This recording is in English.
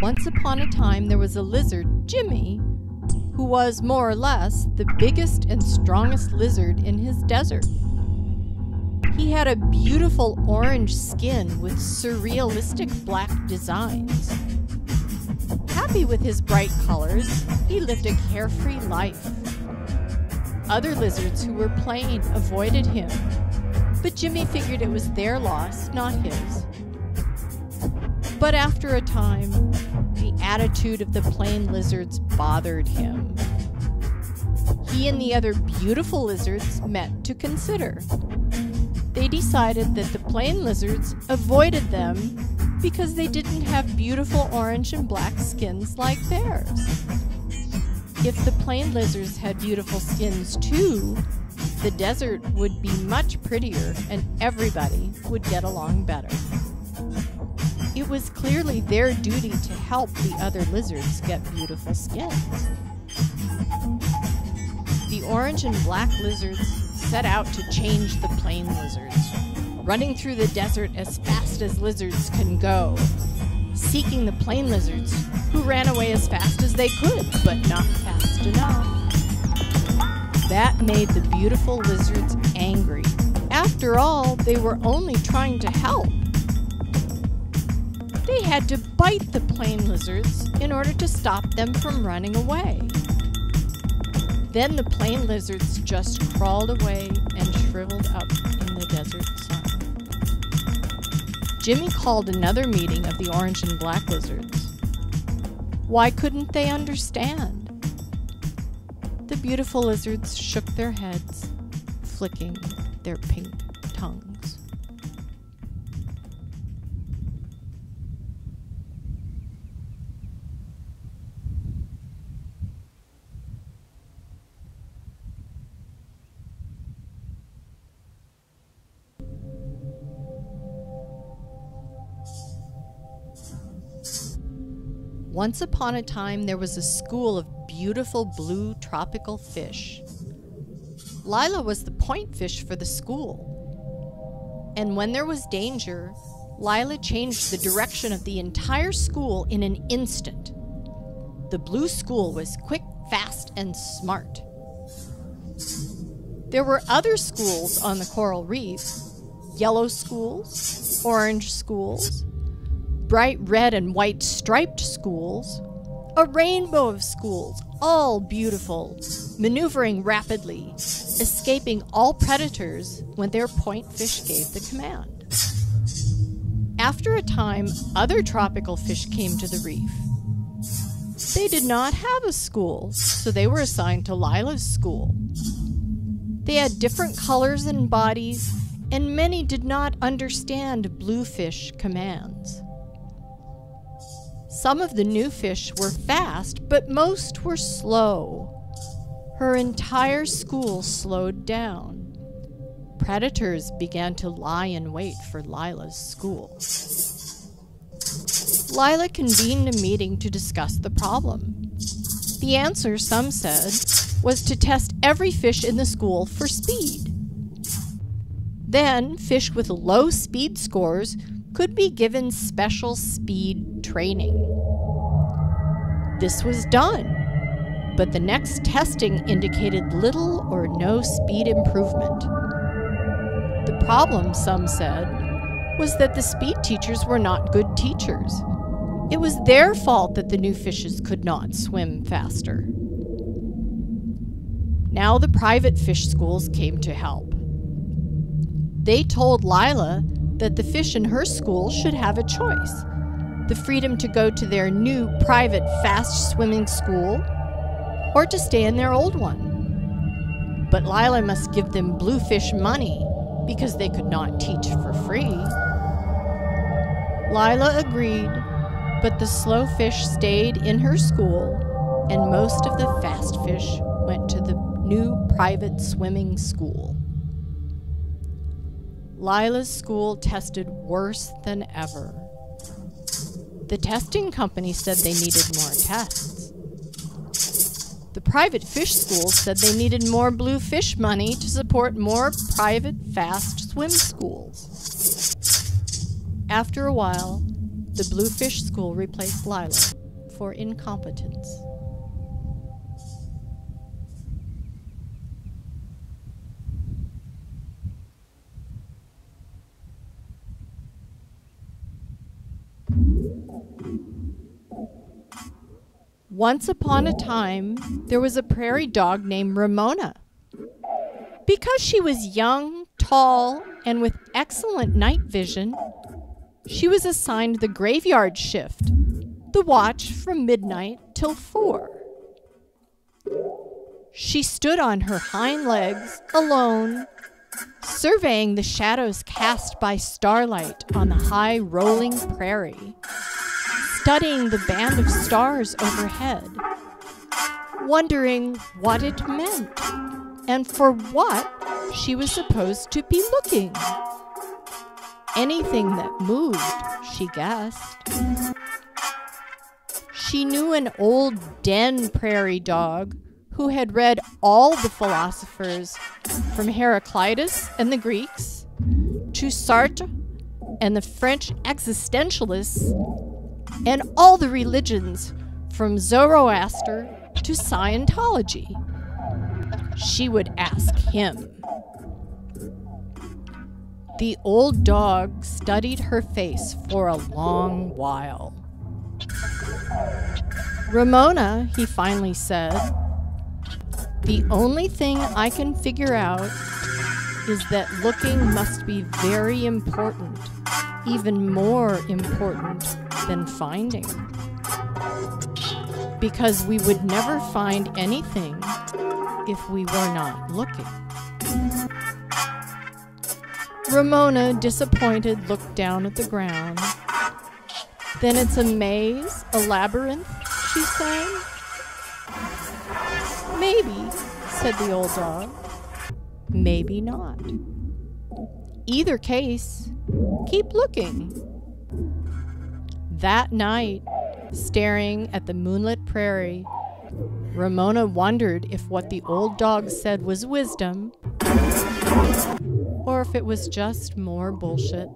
Once upon a time, there was a lizard, Jimmie, who was, more or less, the biggest and strongest lizard in his desert. He had a beautiful orange skin with surrealistic black designs. Happy with his bright colors, he lived a carefree life. Other lizards who were playing avoided him, but Jimmie figured it was their loss, not his. But after a time, the attitude of the plain lizards bothered him. He and the other beautiful lizards met to consider. They decided that the plain lizards avoided them because they didn't have beautiful orange and black skins like theirs. If the plain lizards had beautiful skins too, the desert would be much prettier and everybody would get along better. It was clearly their duty to help the other lizards get beautiful skins. The orange and black lizards set out to change the plain lizards, running through the desert as fast as lizards can go, seeking the plain lizards who ran away as fast as they could, but not fast enough. That made the beautiful lizards angry. After all, they were only trying to help. They had to bite the plain lizards in order to stop them from running away. Then the plain lizards just crawled away and shriveled up in the desert sun. Jimmie called another meeting of the orange and black lizards. Why couldn't they understand? The beautiful lizards shook their heads, flicking their pink tongues. Once upon a time, there was a school of beautiful blue tropical fish. Lila was the point fish for the school. And when there was danger, Lila changed the direction of the entire school in an instant. The blue school was quick, fast, and smart. There were other schools on the coral reef: yellow schools, orange schools, bright red and white striped schools, a rainbow of schools, all beautiful, maneuvering rapidly, escaping all predators when their point fish gave the command. After a time, other tropical fish came to the reef. They did not have a school, so they were assigned to Lila's school. They had different colors and bodies, and many did not understand bluefish commands. Some of the new fish were fast, but most were slow. Her entire school slowed down. Predators began to lie in wait for Lila's school. Lila convened a meeting to discuss the problem. The answer, some said, was to test every fish in the school for speed. Then, fish with low speed scores could be given special speed training. This was done, but the next testing indicated little or no speed improvement. The problem, some said, was that the speed teachers were not good teachers. It was their fault that the new fishes could not swim faster. Now the private fish schools came to help. They told Lila that the fish in her school should have a choice: the freedom to go to their new private fast swimming school or to stay in their old one. But Lila must give them bluefish money because they could not teach for free. Lila agreed, but the slow fish stayed in her school and most of the fast fish went to the new private swimming school. Lila's school tested worse than ever. The testing company said they needed more tests. The private fish schools said they needed more bluefish money to support more private fast swim schools. After a while, the bluefish school replaced Lila. for incompetence. Once upon a time, there was a prairie dog named Ramona. Because she was young, tall, and with excellent night vision, she was assigned the graveyard shift, the watch from midnight till 4. She stood on her hind legs, alone, surveying the shadows cast by starlight on the high rolling prairie, studying the band of stars overhead, wondering what it meant and for what she was supposed to be looking. Anything that moved, she guessed. She knew an old den prairie dog who had read all the philosophers from Heraclitus and the Greeks to Sartre and the French existentialists and all the religions from Zoroaster to Scientology. She would ask him. The old dog studied her face for a long while. "Ramona," he finally said, "the only thing I can figure out is that looking must be very important, even more important than finding. Because we would never find anything if we were not looking." Ramona, disappointed, looked down at the ground. "Then it's a maze, a labyrinth," she said. "Maybe," said the old dog. "Maybe not. Either case, keep looking." That night, staring at the moonlit prairie, Ramona wondered if what the old dog said was wisdom, or if it was just more bullshit.